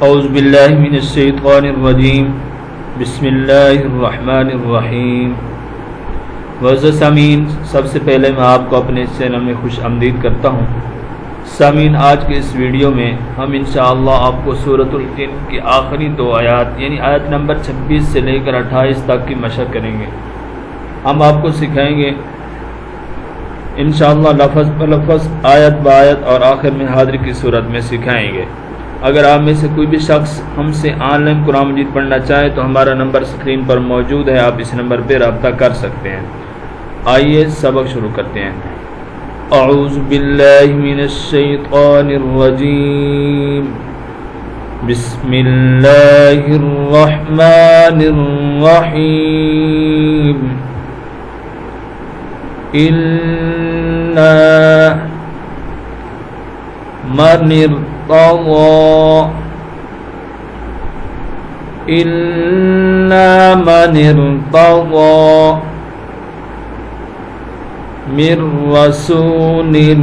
औज़ु बिल्लाहि मिनश्शैतानिर्रजीम बिस्मिल्लाहिर्रहमानिर्रहीम। वज़ सामीन, सबसे पहले मैं आपको अपने इस चैनल में खुश आमदीद करता हूँ। सामीन, आज के इस वीडियो में हम इंशाअल्लाह आपको सूरतुल जिन की आखिरी 2 आयत यानी आयत नंबर 26 से लेकर 28 तक की मशक़ करेंगे। हम आपको सिखाएंगे इंशाअल्लाह लफ्ज़ ब लफ्ज़, आयत ब आयत और आखिर में हाज़िर की सूरत में सिखाएंगे। अगर आप में से कोई भी शख्स हमसे ऑनलाइन कुरान मजीद पढ़ना चाहे तो हमारा नंबर स्क्रीन पर मौजूद है, आप इस नंबर पर रब्ता कर सकते हैं। आइए सबक शुरू करते हैं। औज़ु बिल्लाहि मिनश्शैतानिर्रजीम बिस्मिल्लाहिर्रहमानिर्रहीम। इन्ना मन इन्ना मन इर्तज़ा मिर रसूलिन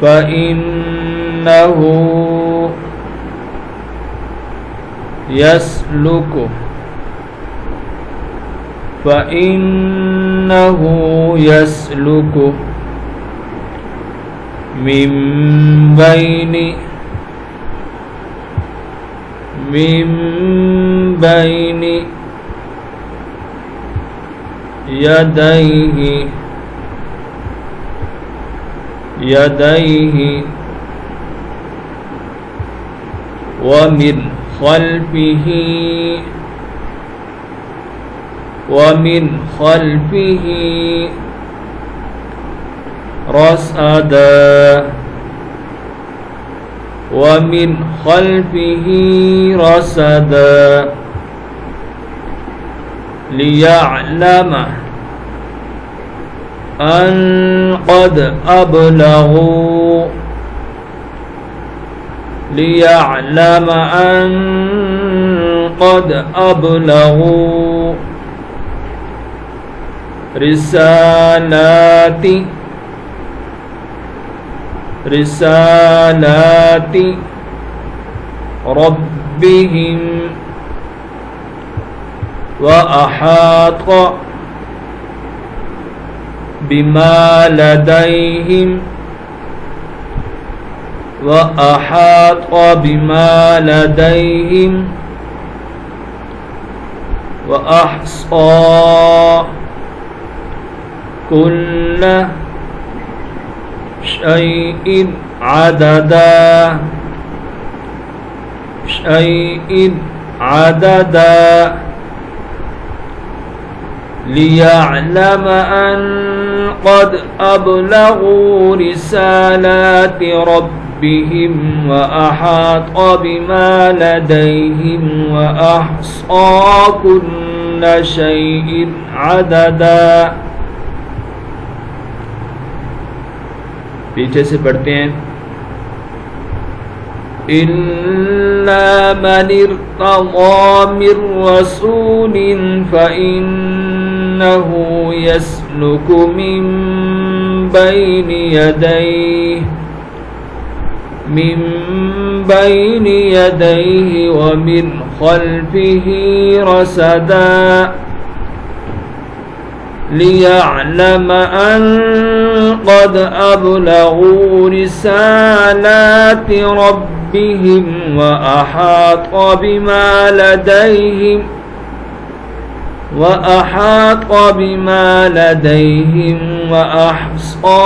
फ़इन्नहु यसलुकु मिन बैनि यदैहि व मिन खल्फिही रसदा वमिन खल्फिही रसदा लियअलम अन क़द अबलगू रिसालाति रब्बिहिम व अहात बिमा लदैहिम व अहसा कुल्ल शैइन अददा लियअलम अन क़द अबलगू रिसालाति रब्बिहिम व अहात बिमा लदैहिम व अहसा कुल्ल शैइन अददा। पीछे से पढ़ते हैं। इन्ना मन इर्तज़ा मिर रसूलिन फ़इन्नहु यसलुकु मिन बैनि यदैहि व मिन खल्फिही रसदा लियअलम अन क़द अबलगू रिसालाति रब्बिहिम व अहात बिमा लदैहिम व अहसा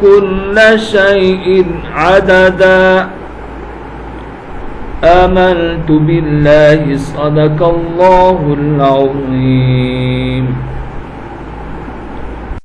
कुल्ल शैइन अददा। आमनतु बिल्लाहि सदक़ल्लाहुल अज़ीम।